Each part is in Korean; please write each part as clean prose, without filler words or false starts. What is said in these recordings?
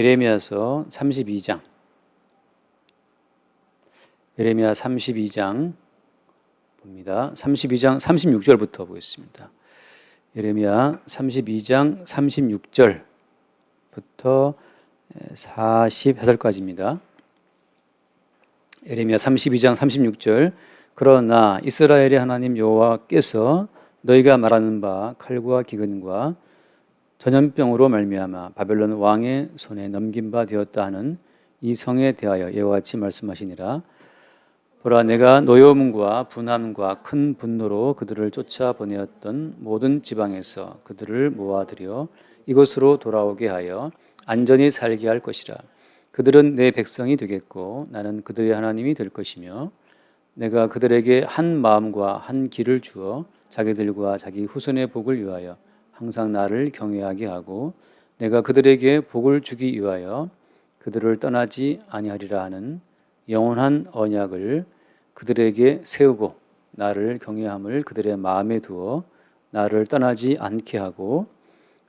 예레미야서 32장. 예레미야 32장 봅니다. 32장 36절부터 보겠습니다. 예레미야 32장 36절부터 40해설까지입니다. 예레미야 32장 36절. 그러나 이스라엘의 하나님 여호와께서 너희가 말하는 바 칼과 기근과 전염병으로 말미암아 바벨론 왕의 손에 넘긴 바 되었다 하는 이 성에 대하여 이와 같이 말씀하시니라. 보라, 내가 노여움과 분함과 큰 분노로 그들을 쫓아 보내었던 모든 지방에서 그들을 모아들여 이곳으로 돌아오게 하여 안전히 살게 할 것이라. 그들은 내 백성이 되겠고 나는 그들의 하나님이 될 것이며 내가 그들에게 한 마음과 한 길을 주어 자기들과 자기 후손의 복을 위하여 항상 나를 경외하게 하고 내가 그들에게 복을 주기 위하여 그들을 떠나지 아니하리라 하는 영원한 언약을 그들에게 세우고 나를 경외함을 그들의 마음에 두어 나를 떠나지 않게 하고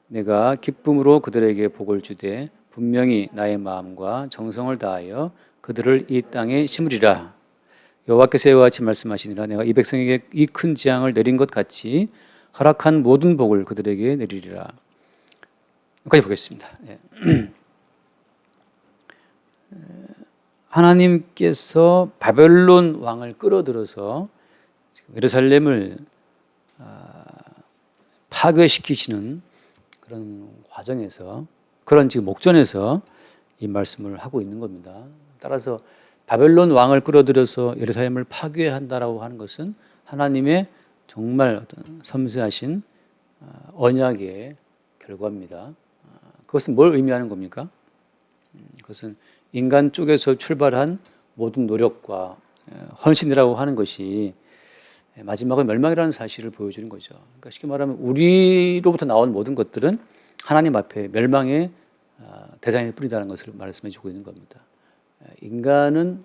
내가 기쁨으로 그들에게 복을 주되 분명히 나의 마음과 정성을 다하여 그들을 이 땅에 심으리라. 여호와께서 이와 같이 말씀하시니라. 내가 이 백성에게 이 큰 재앙을 내린 것 같이 허락한 모든 복을 그들에게 내리리라. 여기까지 보겠습니다. 하나님께서 바벨론 왕을 끌어들여서 예루살렘을 파괴시키시는 그런 과정에서, 그런 지금 목전에서 이 말씀을 하고 있는 겁니다. 따라서 바벨론 왕을 끌어들여서 예루살렘을 파괴한다라고 하는 것은 하나님의 정말 어떤 섬세하신 언약의 결과입니다. 그것은 뭘 의미하는 겁니까? 그것은 인간 쪽에서 출발한 모든 노력과 헌신이라고 하는 것이 마지막은 멸망이라는 사실을 보여주는 거죠. 그러니까 쉽게 말하면 우리로부터 나온 모든 것들은 하나님 앞에 멸망의 대상일 뿐이라는 것을 말씀해 주고 있는 겁니다. 인간은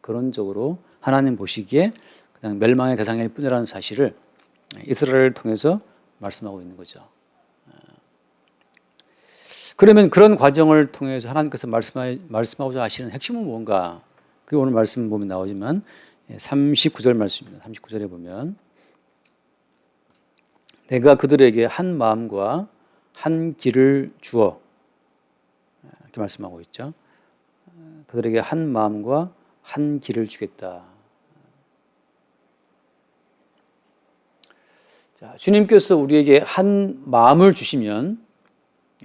근원적으로 하나님 보시기에 그냥 멸망의 대상일 뿐이라는 사실을 이스라엘을 통해서 말씀하고 있는 거죠. 그러면 그런 과정을 통해서 하나님께서 말씀하고자 하시는 핵심은 뭔가? 그게 오늘 말씀 보면 나오지만 39절 말씀입니다. 39절에 보면 내가 그들에게 한 마음과 한 길을 주어, 이렇게 말씀하고 있죠. 그들에게 한 마음과 한 길을 주겠다. 자, 주님께서 우리에게 한 마음을 주시면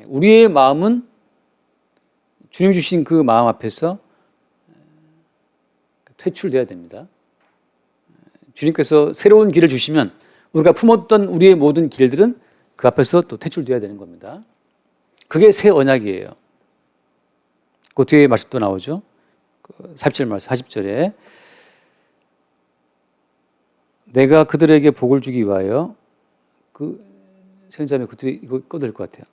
우리의 마음은 주님 주신 그 마음 앞에서 퇴출돼야 됩니다. 주님께서 새로운 길을 주시면 우리가 품었던 우리의 모든 길들은 그 앞에서 또 퇴출돼야 되는 겁니다. 그게 새 언약이에요. 그 뒤에 말씀도 나오죠. 40절 말씀, 40절에 내가 그들에게 복을 주기 위하여 선생님이 그 뒤에 이거 꺼도 될 것 같아요.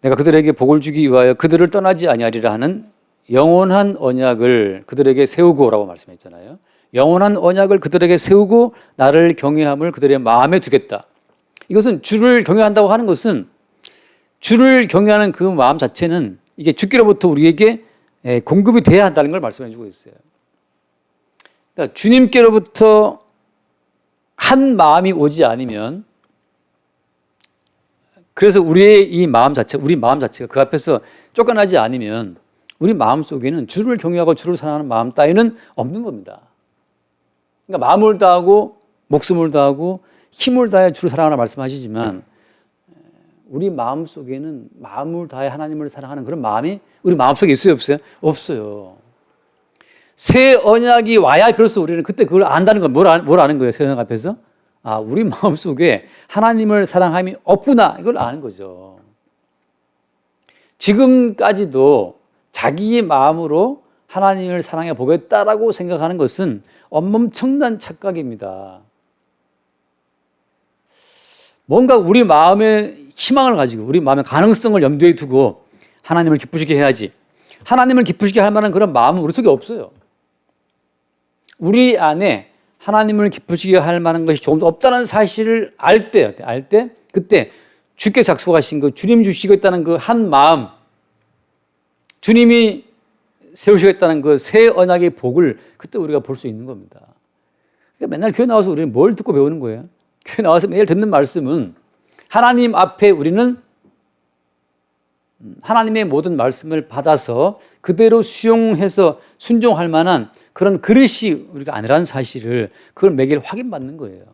내가 그들에게 복을 주기 위하여 그들을 떠나지 아니하리라 하는 영원한 언약을 그들에게 세우고라고 말씀했잖아요. 영원한 언약을 그들에게 세우고 나를 경외함을 그들의 마음에 두겠다. 이것은 주를 경외한다고 하는 것은 주를 경외하는 그 마음 자체는 이게 주께로부터 우리에게 공급이 돼야 한다는 걸 말씀해 주고 있어요. 그러니까 주님께로부터 한 마음이 오지 않으면, 그래서 우리의 이 마음 자체, 우리 마음 자체가 그 앞에서 쫓겨나지 않으면 우리 마음 속에는 주를 경외하고 주를 사랑하는 마음 따위는 없는 겁니다. 그러니까 마음을 다하고 목숨을 다하고 힘을 다해 주를 사랑하라 말씀하시지만 우리 마음 속에는 마음을 다해 하나님을 사랑하는 그런 마음이 우리 마음 속에 있어요, 없어요? 없어요. 새 언약이 와야 비로소 우리는 그때 그걸 안다는 건 뭘 아는 거예요? 새 언약 앞에서? 아, 우리 마음 속에 하나님을 사랑함이 없구나, 이걸 아는 거죠. 지금까지도 자기의 마음으로 하나님을 사랑해 보겠다라고 생각하는 것은 엄청난 착각입니다. 뭔가 우리 마음의 희망을 가지고 우리 마음의 가능성을 염두에 두고 하나님을 기쁘시게 해야지, 하나님을 기쁘시게 할 만한 그런 마음은 우리 속에 없어요. 우리 안에 하나님을 기쁘시게 할 만한 것이 조금도 없다는 사실을 알 때, 그때 주께서 약속하신 그 주님 주시겠다는 그 한 마음, 주님이 세우시겠다는 그 새 언약의 복을 그때 우리가 볼 수 있는 겁니다. 그러니까 맨날 교회 나와서 우리는 뭘 듣고 배우는 거예요? 교회 나와서 매일 듣는 말씀은 하나님 앞에 우리는 하나님의 모든 말씀을 받아서 그대로 수용해서 순종할 만한 그런 그릇이 우리가 아니라는 사실을 그걸 매일 확인받는 거예요.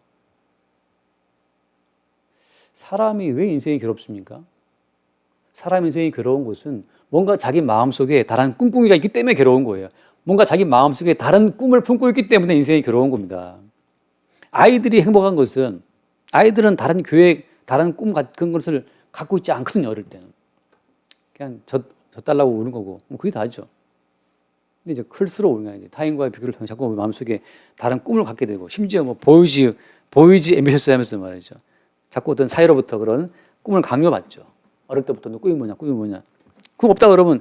사람이 왜 인생이 괴롭습니까? 사람 인생이 괴로운 것은 뭔가 자기 마음속에 다른 꿍꿍이가 있기 때문에 괴로운 거예요. 뭔가 자기 마음속에 다른 꿈을 품고 있기 때문에 인생이 괴로운 겁니다. 아이들이 행복한 것은 아이들은 다른 계획, 다른 꿈 같은 것을 갖고 있지 않거든요. 어릴 때는. 그냥 젖달라고 우는 거고 그게 다죠. 근데 이제 클수록 우리가 이제 타인과의 비교를 통해 자꾸 마음속에 다른 꿈을 갖게 되고 심지어 뭐 보이지 앰비셔스 하면서 말이죠. 자꾸 어떤 사이로부터 그런 꿈을 강요받죠. 어릴 때부터 너 꿈이 뭐냐, 꿈이 뭐냐. 꿈 없다 그러면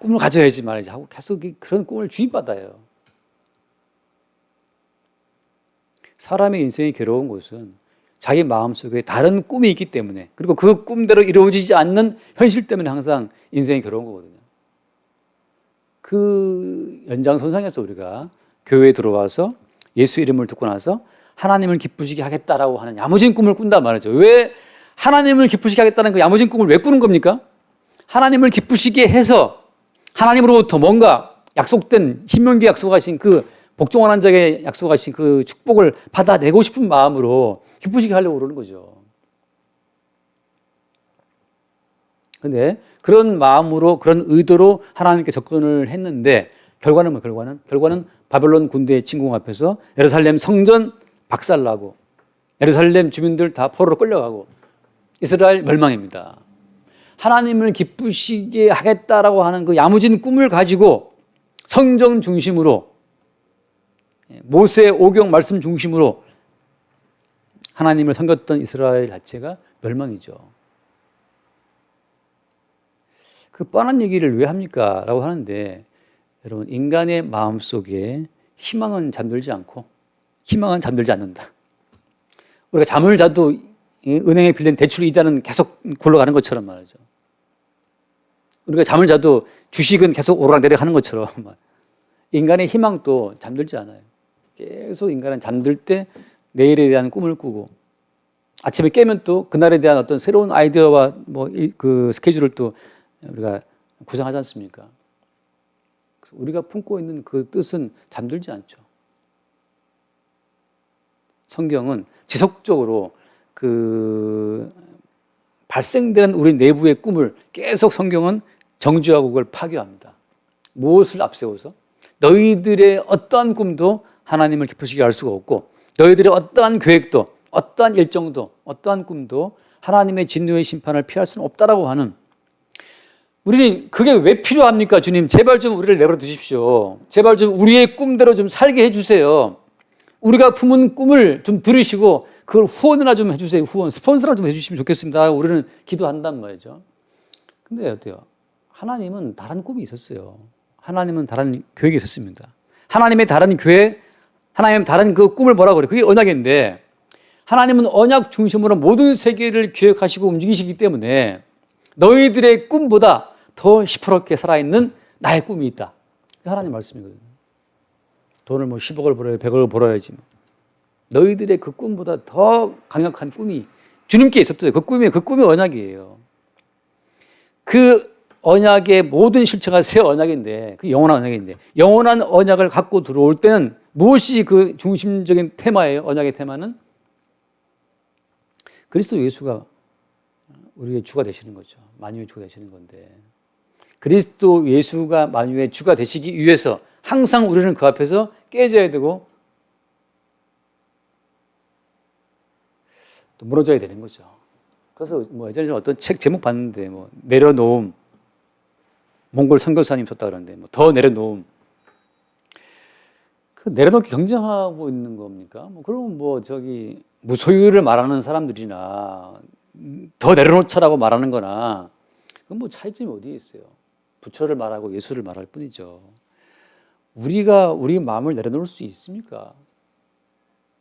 꿈을 가져야지 말이지 하고 계속 그런 꿈을 주입받아요. 사람의 인생이 괴로운 것은 자기 마음속에 다른 꿈이 있기 때문에 그리고 그 꿈대로 이루어지지 않는 현실 때문에 항상 인생이 괴로운 거거든요. 그 연장선상에서 우리가 교회에 들어와서 예수 이름을 듣고 나서 하나님을 기쁘시게 하겠다라고 하는 야무진 꿈을 꾼단 말이죠. 왜 하나님을 기쁘시게 하겠다는 그 야무진 꿈을 왜 꾸는 겁니까? 하나님을 기쁘시게 해서 하나님으로부터 뭔가 약속된 신명기 약속하신 그 복종한 한 자에게 약속하신 그 축복을 받아내고 싶은 마음으로 기쁘시게 하려고 그러는 거죠. 그런데 그런 마음으로 그런 의도로 하나님께 접근을 했는데 결과는 뭐 결과는 바벨론 군대의 침공 앞에서 예루살렘 성전 박살나고 예루살렘 주민들 다 포로로 끌려가고 이스라엘 멸망입니다. 하나님을 기쁘시게 하겠다라고 하는 그 야무진 꿈을 가지고 성전 중심으로 모세의 오경 말씀 중심으로 하나님을 섬겼던 이스라엘 자체가 멸망이죠. 그 뻔한 얘기를 왜 합니까? 라고 하는데 여러분 인간의 마음속에 희망은 잠들지 않고 희망은 잠들지 않는다. 우리가 잠을 자도 은행에 빌린 대출 이자는 계속 굴러가는 것처럼 말이죠. 우리가 잠을 자도 주식은 계속 오르락내리락 하는 것처럼 인간의 희망도 잠들지 않아요. 계속 인간은 잠들 때 내일에 대한 꿈을 꾸고 아침에 깨면 또 그날에 대한 어떤 새로운 아이디어와 뭐 그 스케줄을 또 우리가 구상하지 않습니까? 우리가 품고 있는 그 뜻은 잠들지 않죠. 성경은 지속적으로 그 발생되는 우리 내부의 꿈을 계속 성경은 정죄하고 그걸 파괴합니다. 무엇을 앞세워서? 너희들의 어떠한 꿈도 하나님을 기쁘시게 할 수가 없고 너희들의 어떠한 계획도 어떠한 일정도 어떠한 꿈도 하나님의 진노의 심판을 피할 수는 없다라고 하는 우리는 그게 왜 필요합니까? 주님 제발 좀 우리를 내버려 두십시오. 제발 좀 우리의 꿈대로 좀 살게 해주세요. 우리가 품은 꿈을 좀 들으시고 그걸 후원이나 좀 해주세요. 후원, 스폰서나 좀 해주시면 좋겠습니다. 우리는 기도한단 말이죠. 근데 어때요? 하나님은 다른 꿈이 있었어요. 하나님은 다른 계획이 있었습니다. 하나님의 다른 계획, 하나님의 다른 그 꿈을 뭐라고 그래요? 그게 언약인데 하나님은 언약 중심으로 모든 세계를 기획하시고 움직이시기 때문에 너희들의 꿈보다 더 시퍼렇게 살아있는 나의 꿈이 있다. 하나님 말씀이거든요. 돈을 뭐 10억을 벌어야 100억을 벌어야지. 너희들의 그 꿈보다 더 강력한 꿈이 주님께 있었어요. 그 꿈이 언약이에요. 그 언약의 모든 실체가 새 언약인데, 그 영원한 언약인데, 영원한 언약을 갖고 들어올 때는 무엇이 그 중심적인 테마예요? 언약의 테마는 그리스도 예수가 우리의 주가 되시는 거죠. 만유의 주가 되시는 건데, 그리스도 예수가 만유의 주가 되시기 위해서 항상 우리는 그 앞에서 깨져야 되고 또 무너져야 되는 거죠. 그래서 뭐 예전에 어떤 책 제목 봤는데 뭐 내려놓음, 몽골 선교사님 썼다 그러는데 뭐 더 내려놓음. 그 내려놓기 경쟁하고 있는 겁니까? 뭐 그러면 뭐 저기 무소유를 말하는 사람들이나 더 내려놓자라고 말하는 거나 그건 뭐 차이점이 어디에 있어요? 부처를 말하고 예수를 말할 뿐이죠. 우리가 우리 마음을 내려놓을 수 있습니까?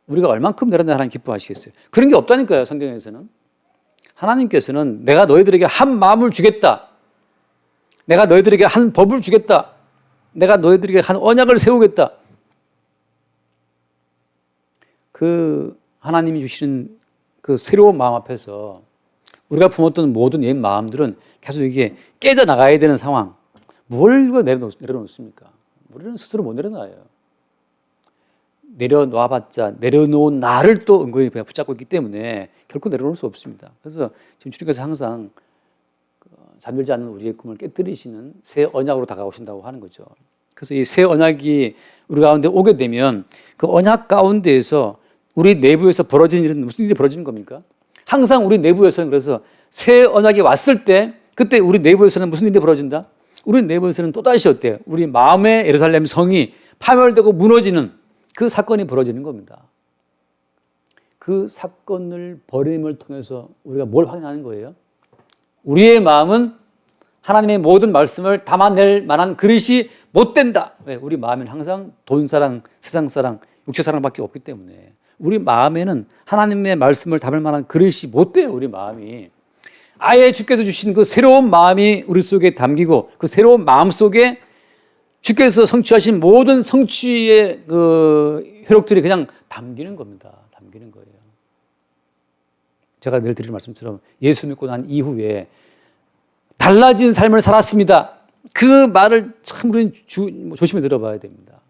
우리가 얼만큼 내려놔야 하나님 기뻐하시겠어요? 그런 게 없다니까요. 성경에서는. 하나님께서는 내가 너희들에게 한 마음을 주겠다. 내가 너희들에게 한 법을 주겠다. 내가 너희들에게 한 언약을 세우겠다. 그 하나님이 주시는 그 새로운 마음 앞에서 우리가 품었던 모든 옛 마음들은 계속 이게 깨져 나가야 되는 상황. 뭘 내려놓습니까? 우리는 스스로 못 내려놔요. 내려놔봤자 내려놓은 나를 또 은근히 그냥 붙잡고 있기 때문에 결코 내려놓을 수 없습니다. 그래서 지금 주님께서 항상 잠들지 않는 우리의 꿈을 깨뜨리시는 새 언약으로 다가오신다고 하는 거죠. 그래서 이 새 언약이 우리 가운데 오게 되면 그 언약 가운데에서 우리 내부에서 벌어지는 일은 무슨 일이 벌어지는 겁니까? 항상 우리 내부에서는 그래서 새 언약이 왔을 때 그때 우리 내부에서는 무슨 일이 벌어진다? 우리 내부에서는 또다시 어때요? 우리 마음의 예루살렘 성이 파멸되고 무너지는 그 사건이 벌어지는 겁니다. 그 사건을 벌임을 통해서 우리가 뭘 확인하는 거예요? 우리의 마음은 하나님의 모든 말씀을 담아낼 만한 그릇이 못 된다. 왜? 우리 마음에는 항상 돈사랑, 세상사랑, 육체사랑밖에 없기 때문에 우리 마음에는 하나님의 말씀을 담을 만한 그릇이 못 돼요. 우리 마음이. 아예 주께서 주신 그 새로운 마음이 우리 속에 담기고 그 새로운 마음 속에 주께서 성취하신 모든 성취의 그 효력들이 그냥 담기는 겁니다. 담기는 거예요. 제가 늘 드리는 말씀처럼 예수 믿고 난 이후에 달라진 삶을 살았습니다. 그 말을 참 우리는 조심히 들어봐야 됩니다.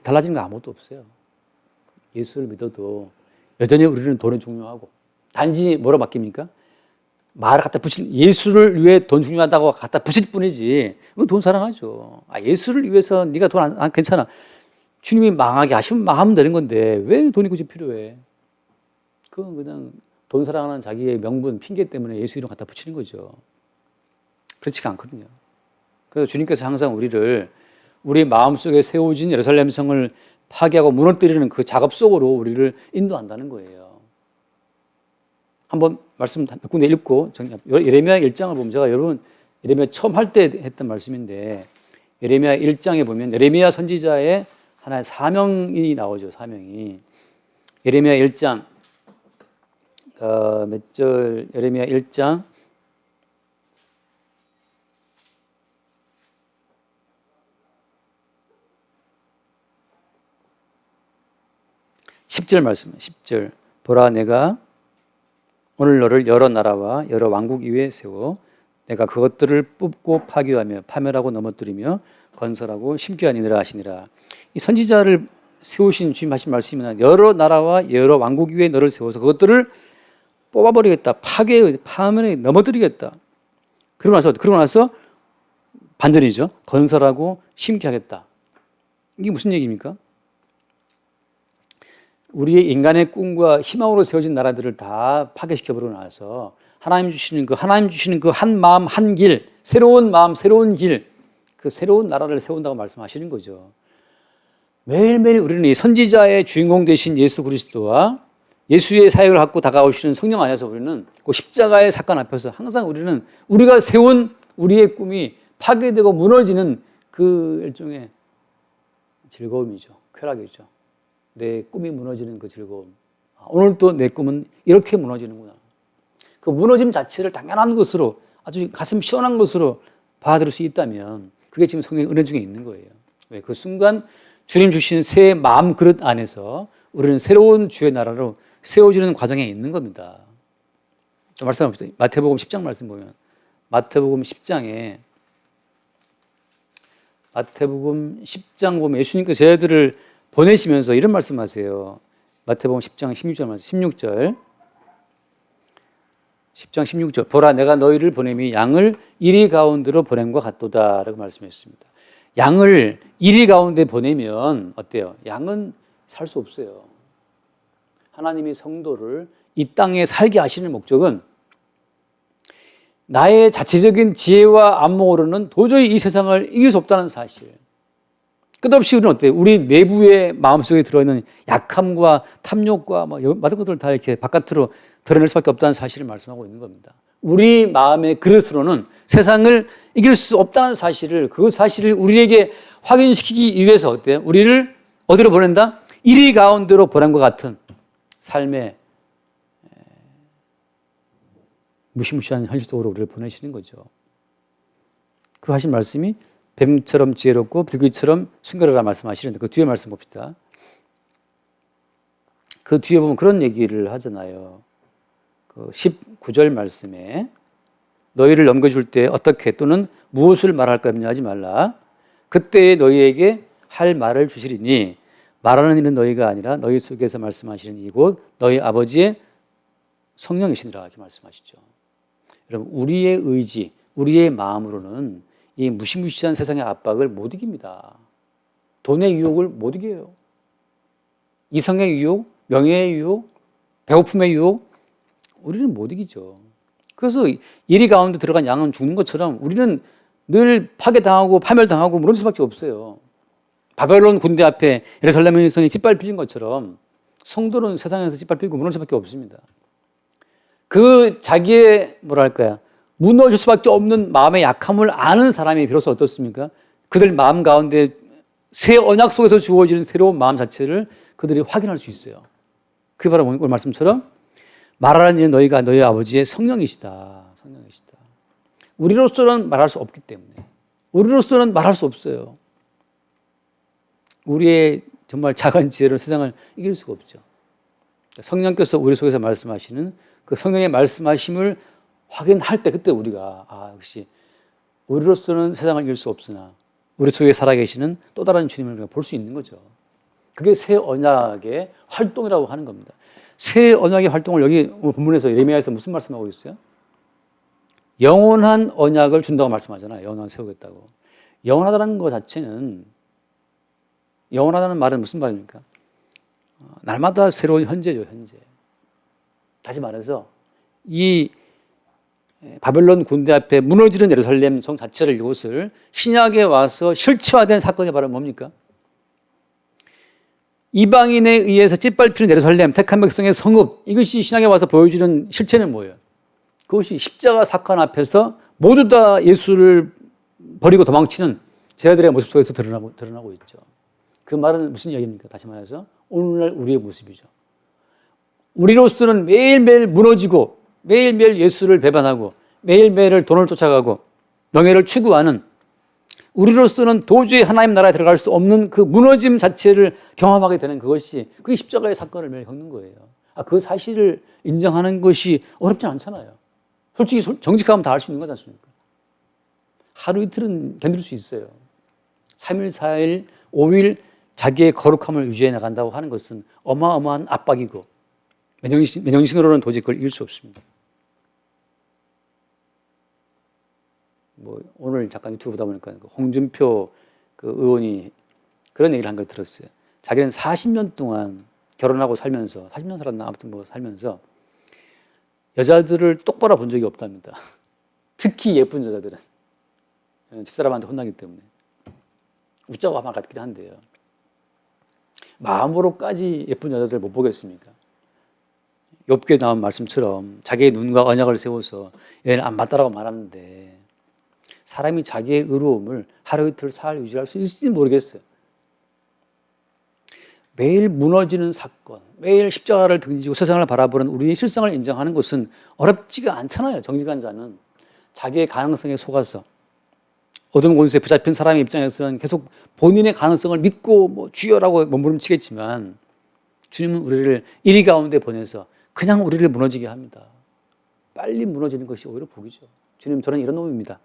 달라진 거 아무것도 없어요. 예수를 믿어도 여전히 우리는 돈이 중요하고 단지 뭐로 바뀝니까? 말을 갖다 붙일 예수를 위해 돈 중요하다고 갖다 붙일 뿐이지 돈 사랑하죠. 예수를 위해서 네가 돈 안 괜찮아. 주님이 망하게 하시면 망하면 되는 건데 왜 돈이 굳이 필요해? 그건 그냥 돈 사랑하는 자기의 명분, 핑계 때문에 예수 이름 갖다 붙이는 거죠. 그렇지가 않거든요. 그래서 주님께서 항상 우리를 우리 마음속에 세워진 예루살렘 성을 파괴하고 무너뜨리는 그 작업 속으로 우리를 인도한다는 거예요. 한번 말씀 몇 군데 읽고 예레미야 1장을 보면 제가 여러분 예레미야 처음 할 때 했던 말씀인데 예레미야 1장에 보면 예레미야 선지자의 하나의 사명이 나오죠. 사명이. 예레미야 1장 몇 절 예레미야 1장 10절 말씀. 10절. 보라 내가 오늘 너를 여러 나라와 여러 왕국 위에 세워 내가 그것들을 뽑고 파괴하며 파멸하고 넘어뜨리며 건설하고 심게 하니라 하시니라. 이 선지자를 세우신 주님 하신 말씀이나 여러 나라와 여러 왕국 위에 너를 세워서 그것들을 뽑아버리겠다. 파멸에 넘어뜨리겠다. 그러고 나서 반전이죠. 건설하고 심게 하겠다. 이게 무슨 얘기입니까? 우리의 인간의 꿈과 희망으로 세워진 나라들을 다 파괴시켜버리고 나서 하나님 주시는 그 한 마음 한 길, 새로운 마음 새로운 길, 그 새로운 나라를 세운다고 말씀하시는 거죠. 매일매일 우리는 이 선지자의 주인공 되신 예수 그리스도와 예수의 사역을 갖고 다가오시는 성령 안에서 우리는 그 십자가의 사건 앞에서 항상 우리는 우리가 세운 우리의 꿈이 파괴되고 무너지는 그 일종의 즐거움이죠. 쾌락이죠. 내 꿈이 무너지는 그 즐거움. 오늘 또 내 꿈은 이렇게 무너지는구나. 그 무너짐 자체를 당연한 것으로 아주 가슴 시원한 것으로 받아들일 수 있다면 그게 지금 성경의 은혜 중에 있는 거예요. 왜? 그 순간 주님 주신 새 마음 그릇 안에서 우리는 새로운 주의 나라로 세워지는 과정에 있는 겁니다. 말씀해봅시다. 마태복음 10장 말씀 보면 마태복음 10장 보면 예수님께서 제자들을 보내시면서 이런 말씀하세요. 마태복음 10장 16절 말씀 16절 10장 16절 보라 내가 너희를 보냄이 양을 이리 가운데로 보냄과 같도다 라고 말씀했습니다. 양을 이리 가운데 보내면 어때요? 양은 살 수 없어요. 하나님이 성도를 이 땅에 살게 하시는 목적은 나의 자체적인 지혜와 안목으로는 도저히 이 세상을 이길 수 없다는 사실. 끝없이 우리는 어때요? 우리 내부의 마음속에 들어있는 약함과 탐욕과 모든 것들을 다 이렇게 바깥으로 드러낼 수밖에 없다는 사실을 말씀하고 있는 겁니다. 우리 마음의 그릇으로는 세상을 이길 수 없다는 사실을 그 사실을 우리에게 확인시키기 위해서 어때요? 우리를 어디로 보낸다? 이리 가운데로 보낸 것 같은 삶의 무시무시한 현실 속으로 우리를 보내시는 거죠. 그 하신 말씀이 뱀처럼 지혜롭고 불귀처럼 순결하라 말씀하시는데 그 뒤에 말씀 봅시다. 그 뒤에 보면 그런 얘기를 하잖아요. 그 19절 말씀에 너희를 넘겨줄 때 어떻게 또는 무엇을 말할까 염려하지 말라. 그때에 너희에게 할 말을 주시리니 말하는 이는 너희가 아니라 너희 속에서 말씀하시는 이곳 너희 아버지의 성령이시니라 이렇게 말씀하시죠. 여러분 우리의 의지, 우리의 마음으로는 이 무시무시한 세상의 압박을 못 이깁니다. 돈의 유혹을 못 이겨요. 이성의 유혹, 명예의 유혹, 배고픔의 유혹 우리는 못 이기죠. 그래서 이리 가운데 들어간 양은 죽는 것처럼 우리는 늘 파괴당하고 파멸당하고 무너질 수밖에 없어요. 바벨론 군대 앞에 예루살렘의 성이 짓밟힌 것처럼 성도는 세상에서 짓밟히고 무너질 수밖에 없습니다. 그 자기의 뭐랄까요 무너질 수밖에 없는 마음의 약함을 아는 사람이 비로소 어떻습니까? 그들 마음 가운데 새 언약 속에서 주어지는 새로운 마음 자체를 그들이 확인할 수 있어요. 그게 바로 오늘 말씀처럼 말하는 이는 너희가 너희 아버지의 성령이시다. 성령이시다. 우리로서는 말할 수 없기 때문에 우리로서는 말할 수 없어요. 우리의 정말 작은 지혜로 세상을 이길 수가 없죠. 성령께서 우리 속에서 말씀하시는 그 성령의 말씀하심을 확인할 때 그때 우리가 역시 우리로서는 세상을 이길 수 없으나 우리 속에 살아계시는 또 다른 주님을 볼 수 있는 거죠. 그게 새 언약의 활동이라고 하는 겁니다. 새 언약의 활동을 여기 본문에서 예레미야에서 무슨 말씀하고 있어요? 영원한 언약을 준다고 말씀하잖아요. 영원한 세우겠다고. 영원하다는 것 자체는 영원하다는 말은 무슨 말입니까? 날마다 새로운 현재죠, 현재. 다시 말해서 이 바벨론 군대 앞에 무너지는 예루살렘 성 자체를 이곳을 신약에 와서 실체화된 사건이 바로 뭡니까? 이방인에 의해서 짓밟히는 예루살렘 택한 백성의 성읍 이것이 신약에 와서 보여주는 실체는 뭐예요? 그것이 십자가 사건 앞에서 모두 다 예수를 버리고 도망치는 제자들의 모습 속에서 드러나고 있죠. 그 말은 무슨 이야기입니까? 다시 말해서 오늘날 우리의 모습이죠. 우리로서는 매일매일 무너지고 매일매일 예수를 배반하고 매일매일 돈을 쫓아가고 명예를 추구하는 우리로서는 도저히 하나님 나라에 들어갈 수 없는 그 무너짐 자체를 경험하게 되는 그게 십자가의 사건을 매일 겪는 거예요. 그 사실을 인정하는 것이 어렵지 않잖아요. 솔직히 정직하면 다 할 수 있는 거지 않습니까? 하루 이틀은 견딜 수 있어요. 3일, 4일, 5일 자기의 거룩함을 유지해 나간다고 하는 것은 어마어마한 압박이고 맨정신으로는 도저히 그걸 이길 수 없습니다. 오늘 잠깐 유튜브 보다 보니까 홍준표 그 의원이 그런 얘기를 한 걸 들었어요. 자기는 40년 동안 결혼하고 살면서 40년 살았나 아무튼 살면서 여자들을 똑바로 본 적이 없답니다. 특히 예쁜 여자들은 집사람한테 혼나기 때문에 웃자고 하면 같긴 한데요. 마음으로까지 예쁜 여자들 못 보겠습니까? 욥기에 나온 말씀처럼 자기의 눈과 언약을 세워서 얘는 안 맞다라고 말하는데 사람이 자기의 의로움을 하루 이틀 사흘 유지할 수 있을지 모르겠어요. 매일 무너지는 사건, 매일 십자가를 등지고 세상을 바라보는 우리의 실상을 인정하는 것은 어렵지가 않잖아요. 정직한 자는 자기의 가능성에 속아서 어둠 권세에 붙잡힌 사람의 입장에서는 계속 본인의 가능성을 믿고 주여라고 몸부림치겠지만 주님은 우리를 이리 가운데 보내서 그냥 우리를 무너지게 합니다. 빨리 무너지는 것이 오히려 복이죠. 주님 저는 이런 놈입니다.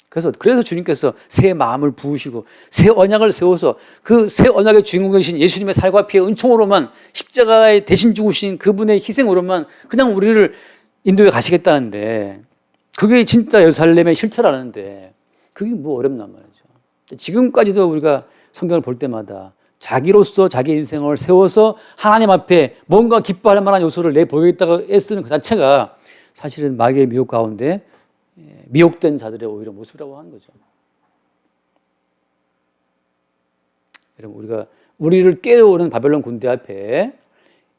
그래서 주님께서 새 마음을 부으시고 새 언약을 세워서 그 새 언약의 주인공이신 예수님의 살과 피의 은총으로만 십자가에 대신 죽으신 그분의 희생으로만 그냥 우리를 인도에 가시겠다는데 그게 진짜 예루살렘의 실체라는데 그게 어렵단 말이죠. 지금까지도 우리가 성경을 볼 때마다 자기로서 자기 인생을 세워서 하나님 앞에 뭔가 기뻐할 만한 요소를 내보이겠다고 애쓰는 그 자체가 사실은 마귀의 미혹 가운데 미혹된 자들의 오히려 모습이라고 하는 거죠. 여러분 우리를 깨우는 바벨론 군대 앞에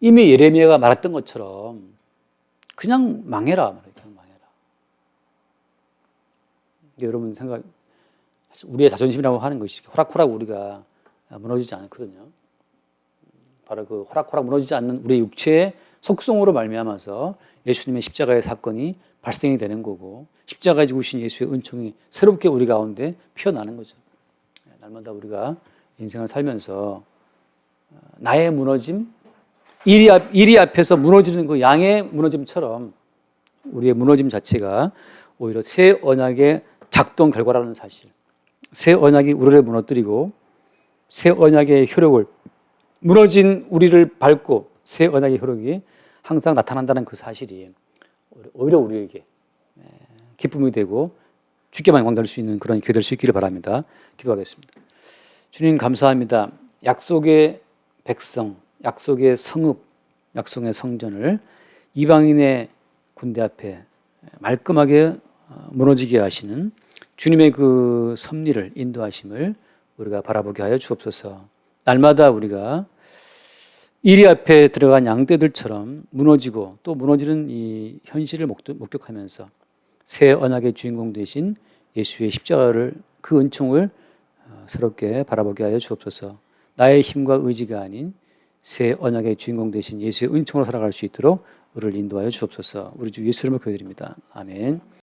이미 예레미야가 말했던 것처럼 그냥 망해라 말이에요. 그냥 망해라. 여러분 우리의 자존심이라고 하는 것이 호락호락 우리가 무너지지 않거든요. 바로 그 호락호락 무너지지 않는 우리의 육체의 속성으로 말미암아서 예수님의 십자가의 사건이 발생이 되는 거고 십자가에 죽으신 예수의 은총이 새롭게 우리 가운데 피어나는 거죠. 날마다 우리가 인생을 살면서 나의 무너짐, 일이 앞에서 무너지는 그 양의 무너짐처럼 우리의 무너짐 자체가 오히려 새 언약의 작동 결과라는 사실. 새 언약이 우리를 무너뜨리고 새 언약의 효력을 무너진 우리를 밟고 새 언약의 효력이 항상 나타난다는 그 사실이 오히려 우리에게 기쁨이 되고 주께만 영광 될 수 있는 그런 기회 될 수 있기를 바랍니다. 기도하겠습니다. 주님 감사합니다. 약속의 백성, 약속의 성읍, 약속의 성전을 이방인의 군대 앞에 말끔하게 무너지게 하시는 주님의 그 섭리를 인도하심을 우리가 바라보게 하여 주옵소서. 날마다 우리가 이리 앞에 들어간 양떼들처럼 무너지고 또 무너지는 이 현실을 목격하면서 새 언약의 주인공 되신 예수의 십자가를 그 은총을 새롭게 바라보게 하여 주옵소서. 나의 힘과 의지가 아닌 새 언약의 주인공 되신 예수의 은총으로 살아갈 수 있도록 우리를 인도하여 주옵소서. 우리 주 예수 이름으로 기도드립니다. 아멘.